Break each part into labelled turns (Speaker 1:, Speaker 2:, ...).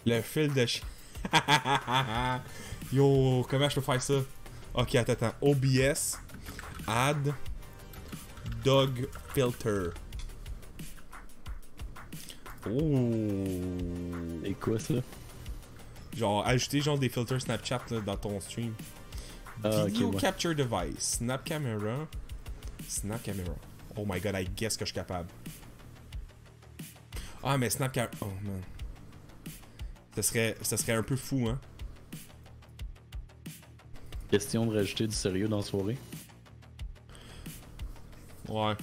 Speaker 1: Le fil de chien. Yo, comment je peux faire ça? Ok, attends. OBS. Add. Dog filter. Oh.
Speaker 2: Et quoi ça?
Speaker 1: Genre, ajouter genre des filters Snapchat là, dans ton stream.
Speaker 2: Ah,
Speaker 1: Video
Speaker 2: ok, ouais.
Speaker 1: capture device. Snap camera. Snap camera. Oh my god, I guess que je suis capable. Ah, mais snap camera. Oh man. Ça serait un peu fou, hein.
Speaker 2: Question de rajouter du sérieux dans la soirée.
Speaker 1: Ouais.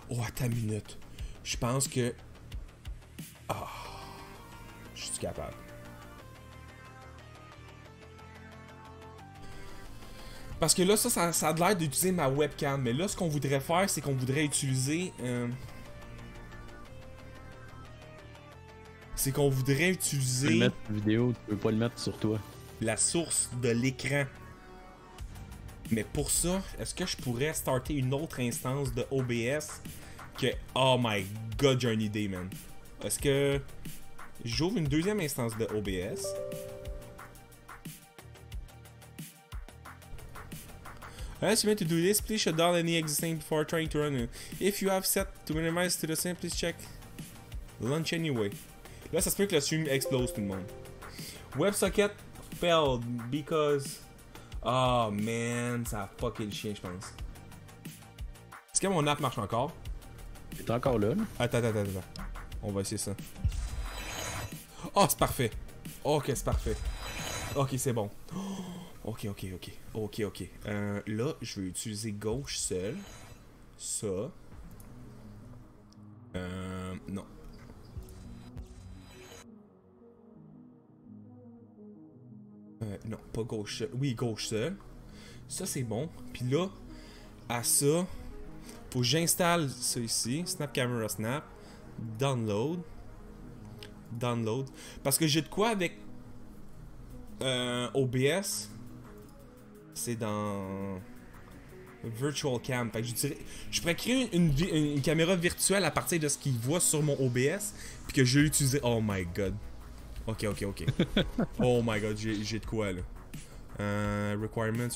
Speaker 1: Oh, attends une minute. Je pense que... Ah... Je suis capable. Parce que là, ça a l'air d'utiliser ma webcam. Mais là, ce qu'on voudrait faire, c'est qu'on voudrait utiliser... C'est qu'on voudrait
Speaker 2: Tu peux
Speaker 1: utiliser
Speaker 2: le mettre en vidéo, tu peux pas le mettre sur toi.
Speaker 1: la source de l'écran. Mais pour ça, est-ce que je pourrais starter une autre instance de OBS que... Oh my god, j'ai une idée, man. Est-ce que... J'ouvre une deuxième instance de OBS. As you meant to do this, please shut down any existing before trying to run it. If you have set to minimize to the same, please check launch anyway. Là, ça se peut que le stream explose tout le monde. WebSocket failed because... Oh man, ça a fucké le chien, je pense. Est-ce que mon app marche encore?
Speaker 2: T'es encore là, là?
Speaker 1: Attends. On va essayer ça. Oh, c'est parfait. Ok, c'est parfait. Ok, c'est bon. Ok. Là, je vais utiliser gauche seul. Ça. Non. Non, pas gauche seul. Oui, gauche seul. Ça, c'est bon. Puis là, à ça, faut que j'installe ça ici. Snap Camera Snap. Download. Parce que j'ai de quoi avec OBS. C'est dans Virtual Cam. Fait que je pourrais créer une caméra virtuelle à partir de ce qu'il voit sur mon OBS. Puis que je vais l'utiliser. Oh my god. Ok. Oh my god, j'ai de quoi là. Requirements,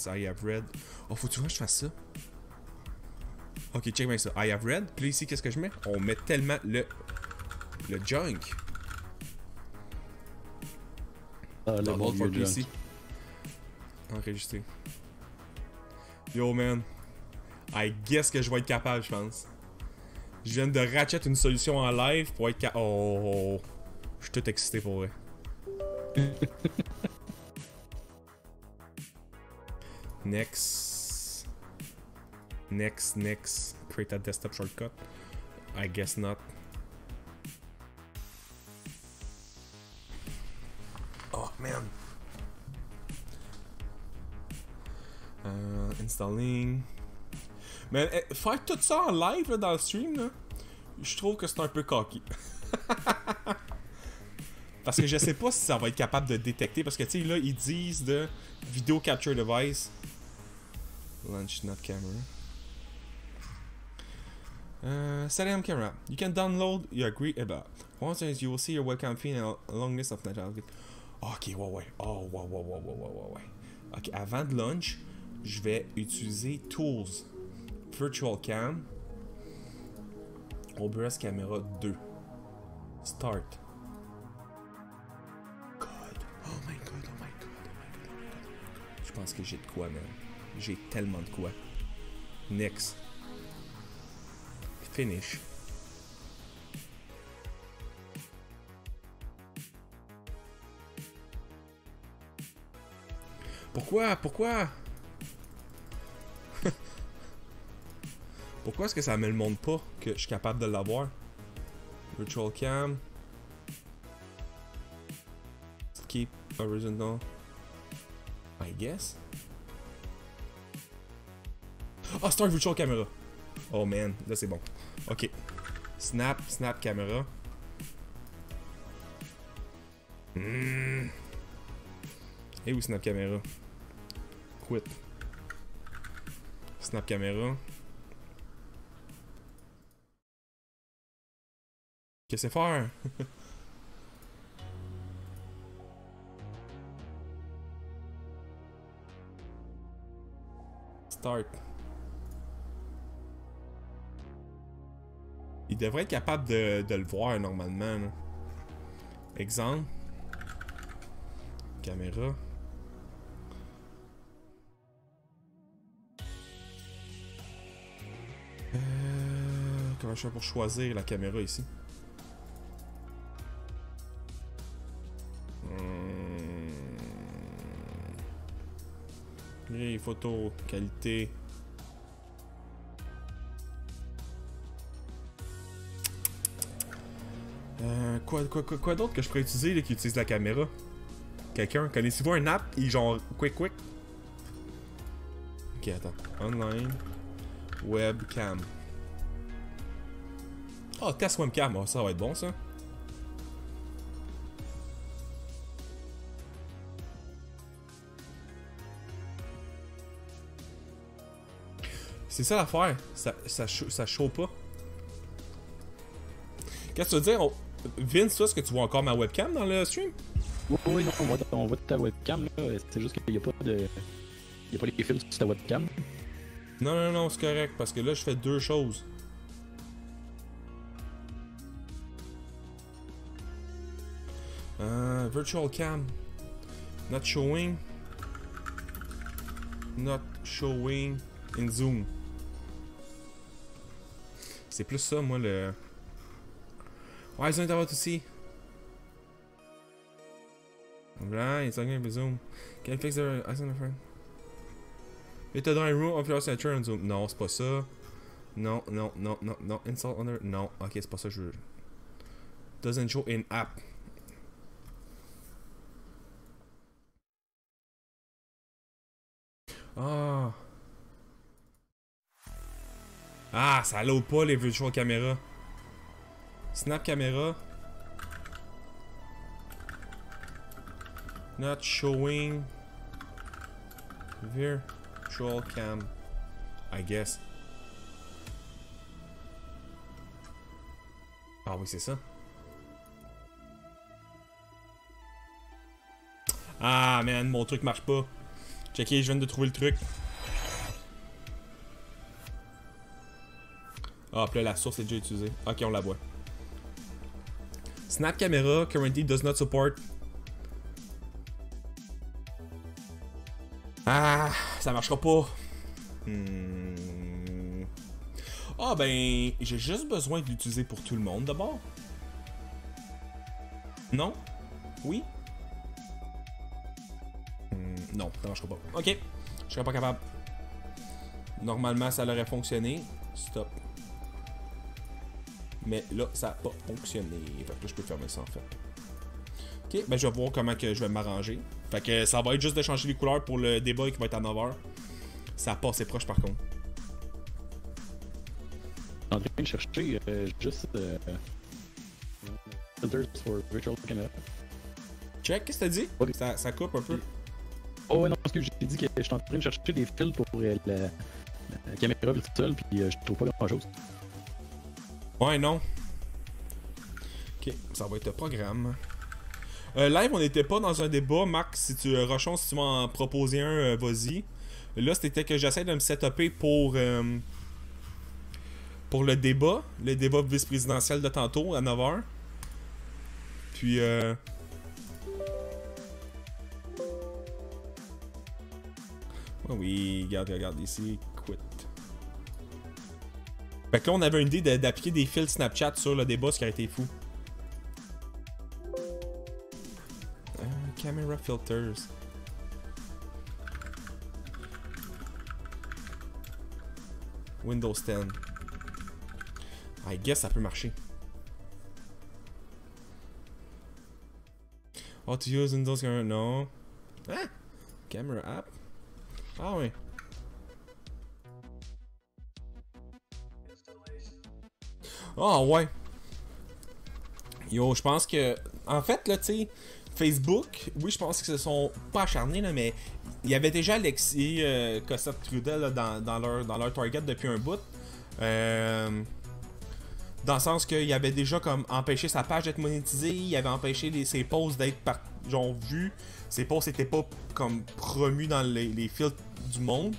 Speaker 1: I have read. Oh, faut-tu que je fasse ça? Ok, check bien ça. I have read. Puis là, ici, qu'est-ce que je mets? On met tellement le junk.
Speaker 2: Ah, le bon
Speaker 1: Download for
Speaker 2: vieux
Speaker 1: PC.
Speaker 2: junk.
Speaker 1: Enregistré. Yo man. I guess que je vais être capable, je pense. Je viens de ratchet une solution en live pour être capable. Oh. Je suis tout excité pour vrai. Next. Create a desktop shortcut. I guess not. Oh man. Installing. Mais faire tout ça en live là, dans le stream, là, je trouve que c'est un peu cocky. Parce que je sais pas si ça va être capable de détecter. Parce que tu sais, là, ils disent de Video Capture Device. Launch not camera. Setting camera. You can download. You agree about. Once you will see your webcam feed and a long list of natural. Ok, ouais. Oh, ouais. Ok, avant de launch, je vais utiliser Tools. Virtual Cam. OBS Camera 2. Start. Oh my god. Je pense que j'ai de quoi, man. J'ai tellement de quoi. Next. Finish. Pourquoi Pourquoi est-ce que ça me le montre pas que je suis capable de l'avoir? Virtual Cam. Keep original. I guess. Oh, start virtual camera. Oh man, là c'est bon. Ok. Snap camera. Et où snap camera? Quit. Snap camera. Qu'est-ce que c'est faire? Start. Il devrait être capable de le voir normalement. Là. Exemple. Caméra. Comment je fais pour choisir la caméra ici? Les photos, qualité. Quoi d'autre que je pourrais utiliser là, qui utilise la caméra? Quelqu'un? Connaissez-vous un app? Et genre, quick. Ok, attends. Online. Webcam. Oh, test webcam. Oh, ça va être bon, ça. C'est ça l'affaire. Ça chaud pas. Qu'est-ce que tu veux dire? Vince, toi, est-ce que tu vois encore ma webcam dans le stream?
Speaker 2: Oui, non, on voit ta webcam, là. C'est juste qu'il n'y a pas de. Il n'y a pas les fils sur ta webcam.
Speaker 1: Non, c'est correct, parce que là, je fais deux choses. Virtual cam. Not showing. Not showing in Zoom. C'est plus ça, moi, le... Why isn't it about to see? Right, it's not gonna Zoom. Can I fix the... I sent a friend. It a drawing room of your signature on Zoom. Non, c'est pas ça. Non. Install under... Non, ok, c'est pas ça que je veux. Doesn't show in app. Ah. Ah, ça load pas les virtual caméras. Snap caméra. Not showing virtual cam. I guess. Ah oui, c'est ça. Ah man, mon truc marche pas. Checké, je viens de trouver le truc. Ah, puis là, la source est déjà utilisée. Ok, on la voit. Snap camera currently does not support. Ah, ça marchera pas. Ah ben, j'ai juste besoin de l'utiliser pour tout le monde d'abord. Non? Oui? Non, ça marchera pas. Ok, je serais pas capable. Normalement, ça aurait fonctionné. Stop. Mais là, ça n'a pas fonctionné. Fait que là, je peux fermer ça en fait. Ok, ben je vais voir comment que je vais m'arranger. Fait que ça va être juste de changer les couleurs pour le débat qui va être à 9h. Ça a passé proche par contre.
Speaker 2: En train de chercher juste filters for virtual camera.
Speaker 1: Check, qu'est-ce que t'as dit?
Speaker 2: Okay.
Speaker 1: Ça coupe un peu.
Speaker 2: Oh ouais, non, parce que j'ai dit que je suis en train de chercher des fils pour la caméra virtuelle, puis je trouve pas grand chose.
Speaker 1: Ouais, non. Ok, ça va être le programme. Live, on n'était pas dans un débat. Marc, si tu Rochon, si tu m'en proposais un, vas-y. Là, c'était que j'essaie de me setuper pour le débat vice-présidentiel de tantôt à 9h. Puis oh oui, regarde ici, quit. Fait que là, on avait une idée d'appliquer des fils Snapchat sur le débat, ce qui a été fou. Camera filters. Windows 10. I guess ça peut marcher. How to use Windows Camera? Non. Ah! Camera app? Ah oui. Ah ouais. Yo, je pense que... En fait, là, tu sais, Facebook, oui, je pense qu'ils se sont pas acharnés, là, mais il y avait déjà Alexis Cossette-Trudel là, dans leur target depuis un bout. Dans le sens qu'il avait déjà comme empêché sa page d'être monétisée, il avait empêché ses posts d'être genre vus. Ses posts n'étaient pas comme promus dans les filtres du monde.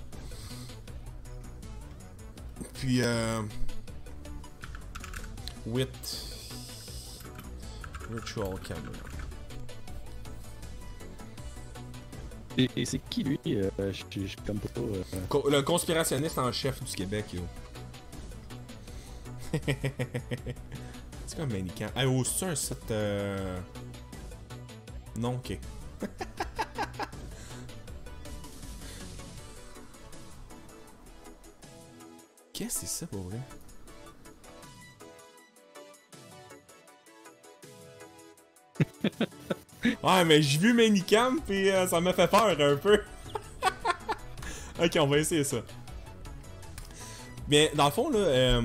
Speaker 1: Puis, with virtual camera.
Speaker 2: Et c'est qui lui? Je suis comme pas.
Speaker 1: Le conspirationniste en chef du Québec, yo. C'est comme Manicam. Ah, oh, c'est un site. Non, ok. Qu'est-ce que c'est ça pour vrai? Ouais, mais j'ai vu Manicam, pis ça m'a fait peur un peu. Ok, on va essayer ça. Mais dans le fond, là,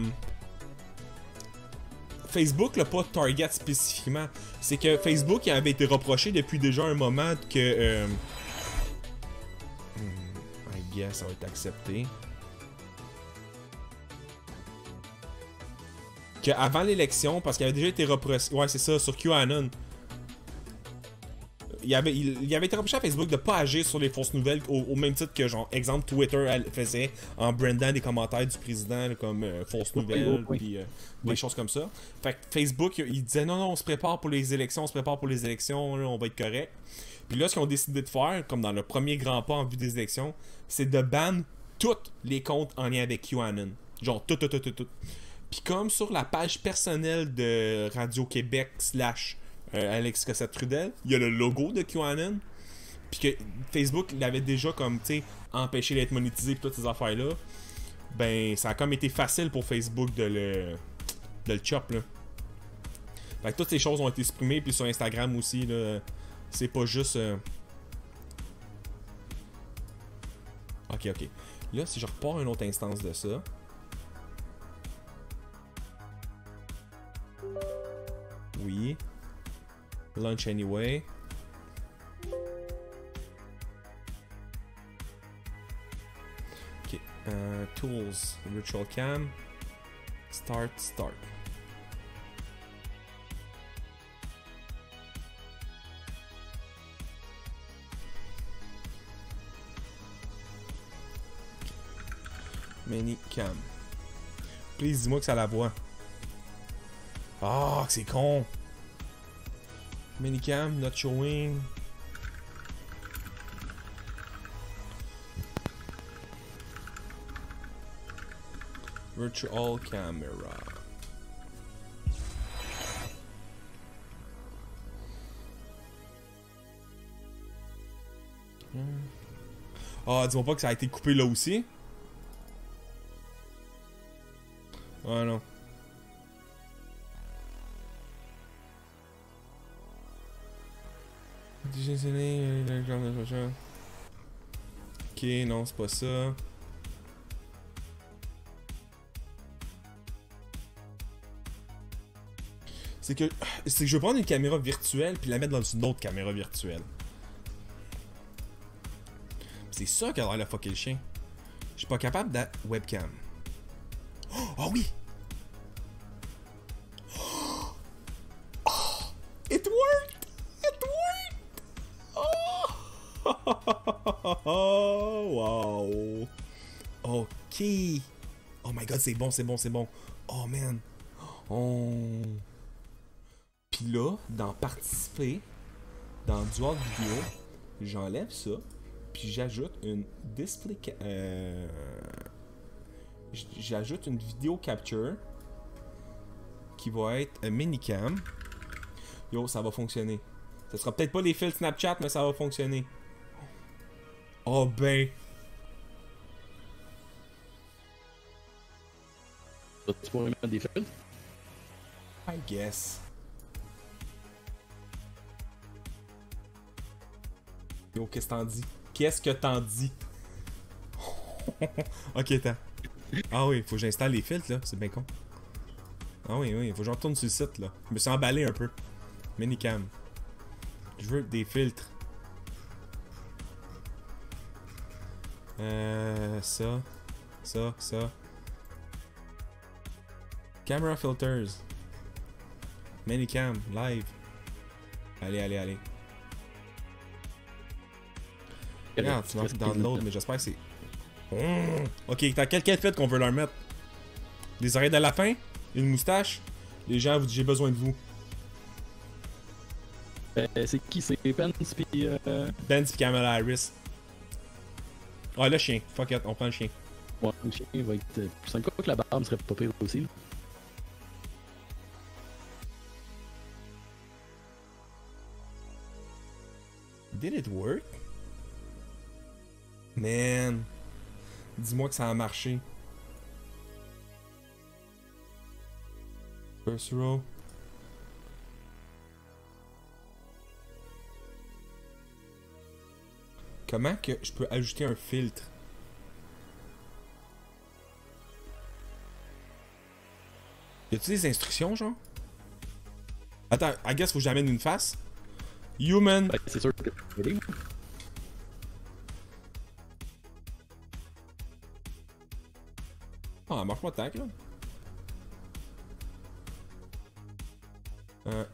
Speaker 1: Facebook, là, pas Target spécifiquement. C'est que Facebook il avait été reproché depuis déjà un moment que. I guess ça va être accepté. Qu'avant l'élection, parce qu'il avait déjà été reproché. Ouais, c'est ça, sur QAnon. Il avait été reproché à Facebook de pas agir sur les fausses nouvelles au même titre que, genre, exemple, Twitter faisait en brandant des commentaires du président là, comme fausses nouvelles, puis des choses comme ça. Fait que Facebook, il disait non, on se prépare pour les élections, là, on va être correct. Puis là, ce qu'ils ont décidé de faire, comme dans le premier grand pas en vue des élections, c'est de ban tous les comptes en lien avec QAnon. Genre, tout. Puis comme sur la page personnelle de Radio-Québec / Alex Cossette-Trudel, il y a le logo de QAnon. Puis que Facebook l'avait déjà comme, tu sais, empêché d'être monétisé et toutes ces affaires-là. Ben, ça a comme été facile pour Facebook de le chop, là. Fait que toutes ces choses ont été supprimées, puis sur Instagram aussi, là. C'est pas juste... Ok. Là, si je repars une autre instance de ça... Oui. Launch anyway. Ok. Tools. Virtual cam. Start. Manicam. Please, dis-moi que ça la voit. Ah, oh, c'est con. Manicam, not showing. Virtual camera. Ah, dis-moi pas que ça a été coupé là aussi. Ah non. Ok, non, c'est pas ça. C'est que je veux prendre une caméra virtuelle puis la mettre dans une autre caméra virtuelle. C'est ça qui a l'air de fucker le chien. Je suis pas capable de webcam. Oh oui! Oh, it worked! Oh, wow! Ok! Oh my god, c'est bon. Oh man! Oh! Puis là, dans participer, dans Dual Vidéo, j'enlève ça, puis j'ajoute une display. J'ajoute une vidéo capture qui va être un minicam. Yo, ça va fonctionner. Ce sera peut-être pas les fils Snapchat, mais ça va fonctionner. Oh ben.
Speaker 2: Tu pourrais mettre des fils?
Speaker 1: I guess. Yo, qu'est-ce que t'en dis? Ok, attends. Ah oui, faut que j'installe les filtres là, c'est bien con. Ah oui, faut que je retourne sur le site là. Je me suis emballé un peu. Minicam. Je veux des filtres. Ça. Camera filters. Minicam, live. Allez. Regarde, tu vas download, mais j'espère que c'est... Ok, t'as quel filtre qu'on veut leur mettre? Des oreilles de lapin, une moustache. Les gens vous disent j'ai besoin de vous.
Speaker 2: C'est qui? C'est Pence pis
Speaker 1: Ben pis Kamala Harris. Ah, le chien. Fuck it, on prend le chien.
Speaker 2: Ouais, le chien va être... Je sens que la barbe serait pas pire aussi, là.
Speaker 1: Did it work? Man. Dis-moi que ça a marché. First row. Comment que je peux ajouter un filtre? Y a-tu des instructions, genre? Attends, I guess faut que j'amène une face. Human.
Speaker 2: Ouais, c'est sûr que c'est
Speaker 1: Ah, marche pas tac, là.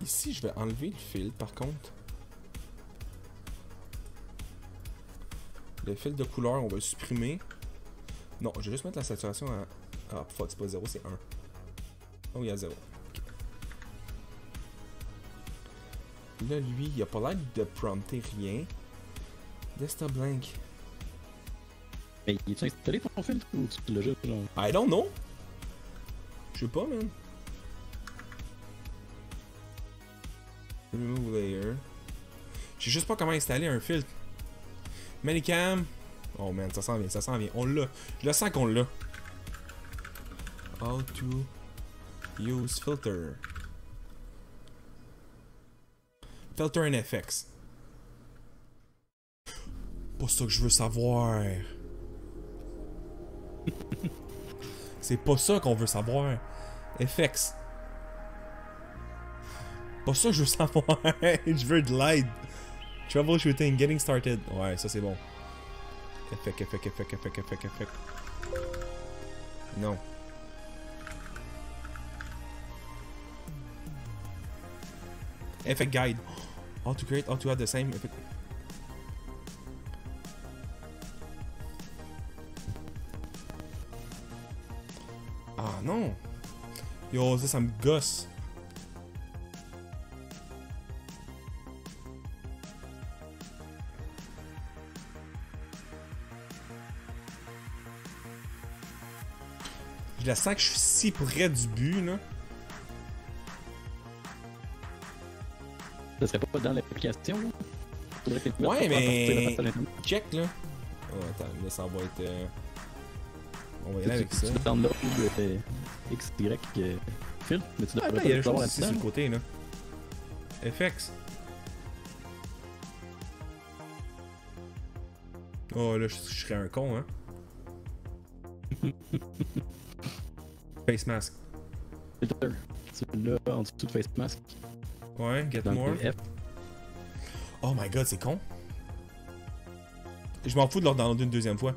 Speaker 1: Ici, je vais enlever le filtre, par contre. Le filtre de couleur, on va le supprimer. Non, je vais juste mettre la saturation à... Ah, fuck, c'est pas 0, c'est 1. Oh, il y a 0. Okay. Là, lui, il a pas l'air de prompter rien. Desktop blank.
Speaker 2: Mais il est installé ton filtre ou tu l'as juste genre...
Speaker 1: I don't know. Je sais pas, man. Remove layer. Je sais juste pas comment installer un filtre. Manicam. Oh man, ça s'en vient, ça s'en vient. On l'a. Je le sens qu'on l'a. How to use filter. Filter and FX. Pas ça que je veux savoir. C'est pas ça qu'on veut savoir. FX. Pas ça que je veux savoir. Je veux de l'aide. Troubleshooting, getting started. Ouais, ça c'est bon. Effect. Non. Effect guide. How to create, how to add the same effect. Ah non. Yo, ça me gosse. Je la sens que je suis si près du but, là.
Speaker 2: Ça serait pas dans l'application, là?
Speaker 1: Ouais, mais... Check, là. Oh, attends, là, ça va être... On va y aller avec ça.
Speaker 2: Tu download XY filtre, mais tu devrais
Speaker 1: il y a le chose ici sur le côté, là. FX. Oh, là, je serais un con, hein. Face mask.
Speaker 2: Filter. Tu l'as en dessous de face mask.
Speaker 1: Ouais, get
Speaker 2: Dans
Speaker 1: more.
Speaker 2: F.
Speaker 1: Oh my god, c'est con. Je m'en fous de leur downloader une deuxième fois.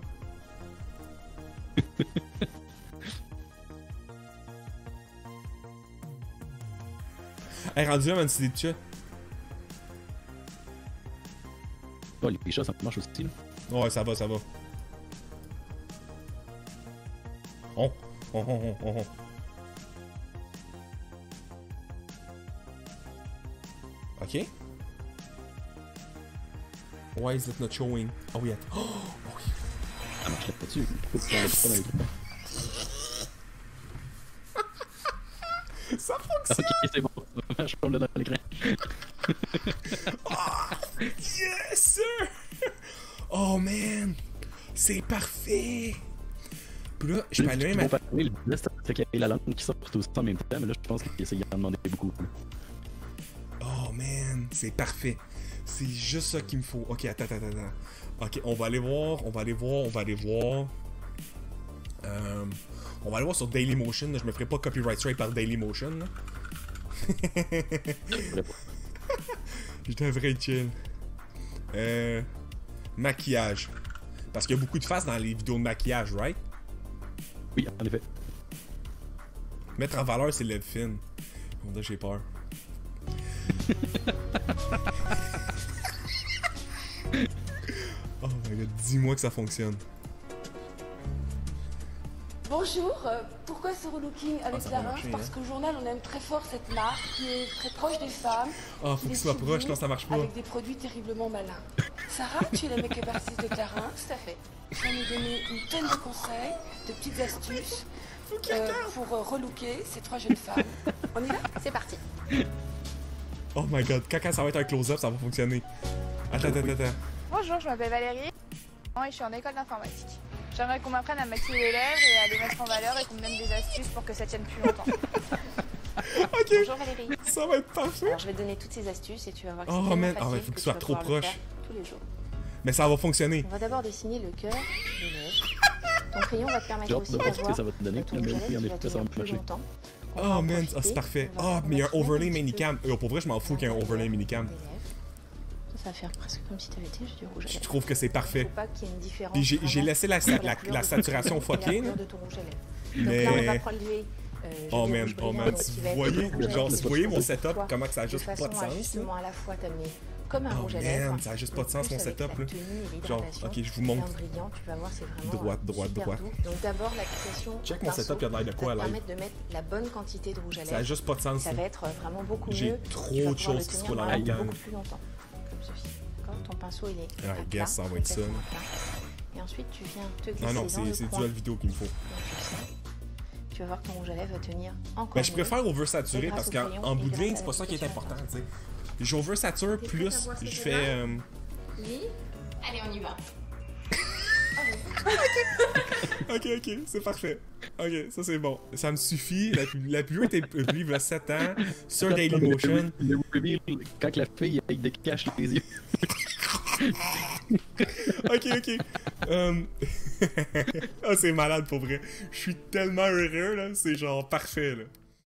Speaker 1: Hey, rendu là, man, c'est des chats.
Speaker 2: Oh, les chats, ça marche aussi, là.
Speaker 1: Ouais, ça va, ça va. On. Ok. Why is it not showing? Oh oui, attends. Oh oui.
Speaker 2: Ça marcherait pas dessus. Pourquoi tu l'enlèves pas dans les trucs?
Speaker 1: Ça fonctionne!
Speaker 2: Ok, c'est bon. Je tombe là dans l'écran.
Speaker 1: Oh, yes, sir! Oh man! C'est parfait! Puis là, je peux aller même à...
Speaker 2: Le best, c'est qu'il y a la langue qui sort tout en même temps, mais là, je pense qu'il essaye d'en demander beaucoup.
Speaker 1: Oh man, c'est parfait. C'est juste ça qu'il me faut. Ok, attends. Ok, on va aller voir. On va aller voir sur Dailymotion. Là. Je me ferai pas copyright strike par Dailymotion. Là. Je devrais chill. Maquillage. Parce qu'il y a beaucoup de faces dans les vidéos de maquillage, right?
Speaker 2: Oui, en effet.
Speaker 1: Mettre en valeur ses lèvres fines. Là, j'ai peur. Oh my god, dis-moi que ça fonctionne.
Speaker 3: Bonjour, pourquoi ce relooking avec
Speaker 1: ça va
Speaker 3: Clarins?
Speaker 1: marcher,
Speaker 3: Parce
Speaker 1: hein.
Speaker 3: qu'au journal, on aime très fort cette marque qui est très proche des femmes.
Speaker 1: Ah, faut
Speaker 3: des
Speaker 1: qu'il soit
Speaker 3: petits
Speaker 1: proche,
Speaker 3: bouts
Speaker 1: sinon ça marche pas.
Speaker 3: Avec des produits terriblement malins. Sarah, tu es la make-up artist de Clarins? Tout à fait. Tu vas nous donner une tonne de conseils, de petites astuces pour relooker ces 3 jeunes femmes. On y va?
Speaker 4: C'est parti.
Speaker 1: Oh my god, quand ça va être un close-up, ça va fonctionner. Attends.
Speaker 4: Bonjour, je m'appelle Valérie et je suis en école d'informatique. J'aimerais qu'on m'apprenne à maquiller les lèvres et à les mettre en valeur et qu'on me donne des astuces pour que ça tienne plus longtemps.
Speaker 1: Ok,
Speaker 5: Bonjour Valérie.
Speaker 1: ça va être parfait.
Speaker 5: Alors je vais te donner toutes ces astuces et tu vas voir que
Speaker 1: Oh,
Speaker 5: c'est tellement
Speaker 1: man.
Speaker 5: facile
Speaker 1: Ah ouais, faut
Speaker 5: que
Speaker 1: qu'il
Speaker 5: tu
Speaker 1: soit
Speaker 5: vas
Speaker 1: trop
Speaker 5: pouvoir le
Speaker 1: proche.
Speaker 5: faire tous les jours.
Speaker 1: Mais ça va fonctionner.
Speaker 5: On va d'abord dessiner le cœur, les lèvres. Ton crayon va te permettre
Speaker 2: J'ai hâte
Speaker 5: aussi
Speaker 2: de voir ce que
Speaker 5: d'avoir
Speaker 2: ça va te donner.
Speaker 5: ton
Speaker 2: Mais
Speaker 5: rouge à
Speaker 2: oui, en
Speaker 5: lèvres qui
Speaker 2: effet,
Speaker 5: va
Speaker 2: ça va
Speaker 5: tenir plus
Speaker 2: marcher.
Speaker 5: longtemps. On va
Speaker 1: Oh
Speaker 5: en
Speaker 1: man,
Speaker 5: profiter.
Speaker 1: c'est parfait.
Speaker 5: On va
Speaker 1: Ah, mais il y a un
Speaker 5: mettre
Speaker 1: overlay
Speaker 5: un petit
Speaker 1: minicam. Pour vrai, je m'en fous qu'il y ait un overlay minicam.
Speaker 5: des lèvres. Ça va faire presque comme si tu avais été juste du rouge à
Speaker 1: Je
Speaker 5: lèvres.
Speaker 1: trouve que c'est
Speaker 5: Il
Speaker 1: parfait.
Speaker 5: faut pas qu'il y ait une différence.
Speaker 1: Puis j'ai
Speaker 5: vraiment
Speaker 1: laissé la
Speaker 5: entre couleur
Speaker 1: la
Speaker 5: de ton
Speaker 1: saturation
Speaker 5: rouge à lèvres
Speaker 1: fuckée,
Speaker 5: et la
Speaker 1: là.
Speaker 5: couleur de ton rouge à lèvres. Donc là, on va
Speaker 1: Mais.
Speaker 5: prélever.
Speaker 1: Oh man,
Speaker 5: qui va être
Speaker 1: voyez,
Speaker 5: rouge à lèvres
Speaker 1: genre,
Speaker 5: et
Speaker 1: vous voyez mon
Speaker 5: toi,
Speaker 1: setup, comment que ça a
Speaker 5: de
Speaker 1: juste pas
Speaker 5: façon
Speaker 1: de
Speaker 5: à
Speaker 1: sens,
Speaker 5: justement
Speaker 1: là?
Speaker 5: à la fois t'amener comme un
Speaker 1: Oh
Speaker 5: rouge à lèvres.
Speaker 1: man, ça a juste pas de sens mon
Speaker 5: plus avec
Speaker 1: setup,
Speaker 5: la
Speaker 1: là.
Speaker 5: tenue et
Speaker 1: Genre,
Speaker 5: l'hydratation
Speaker 1: ok, je vous montre.
Speaker 5: bien brillant, tu vas voir, c'est vraiment
Speaker 1: Droite.
Speaker 5: super doux. Donc d'abord l'application.
Speaker 1: Check mon
Speaker 5: pinceau
Speaker 1: setup, il a l'air de quoi,
Speaker 5: va te
Speaker 1: live?
Speaker 5: permettre de mettre la bonne quantité de rouge à
Speaker 1: Ça a
Speaker 5: lèvres.
Speaker 1: juste pas de sens,
Speaker 5: Ça
Speaker 1: là.
Speaker 5: va être vraiment beaucoup
Speaker 1: J'ai
Speaker 5: mieux.
Speaker 1: trop
Speaker 5: Tu vas
Speaker 1: de
Speaker 5: pouvoir le
Speaker 1: choses qui se
Speaker 5: tenir
Speaker 1: font dans la
Speaker 5: vraiment
Speaker 1: gamme.
Speaker 5: beaucoup plus longtemps. Comme ceci. D'accord. Ton pinceau il est
Speaker 1: I
Speaker 5: à
Speaker 1: guess
Speaker 5: plat,
Speaker 1: ça va être ça,
Speaker 5: complètement
Speaker 1: là.
Speaker 5: plat. Et ensuite tu viens te glisser
Speaker 1: Non, non,
Speaker 5: dans le
Speaker 1: c'est
Speaker 5: coin.
Speaker 1: dual vidéo qu'il me faut.
Speaker 5: Donc, tu sais, tu vas voir que ton rouge à lèvres va tenir encore
Speaker 1: Ben, je
Speaker 5: mieux.
Speaker 1: préfère oversaturer
Speaker 5: Et grâce
Speaker 1: parce
Speaker 5: au
Speaker 1: qu'en
Speaker 5: crayon
Speaker 1: bout de
Speaker 5: et
Speaker 1: ligne,
Speaker 5: grâce
Speaker 1: c'est
Speaker 5: à
Speaker 1: pas ça qui est
Speaker 5: l'application
Speaker 1: important, tu sais. J'oversature
Speaker 5: T'es prête à
Speaker 1: plus
Speaker 5: voir ce que
Speaker 1: je
Speaker 5: tu
Speaker 1: fais.
Speaker 5: veux Oui. Allez, on y va.
Speaker 1: Ok, c'est parfait. Ok, ça c'est bon. Ça me suffit. La plus haute est publiée il y a 7 ans sur Dailymotion.
Speaker 2: Le reveal, quand la fille, elle décache les yeux.
Speaker 1: Ok. Ah, c'est malade pour vrai. Je suis tellement heureux là, c'est genre parfait là.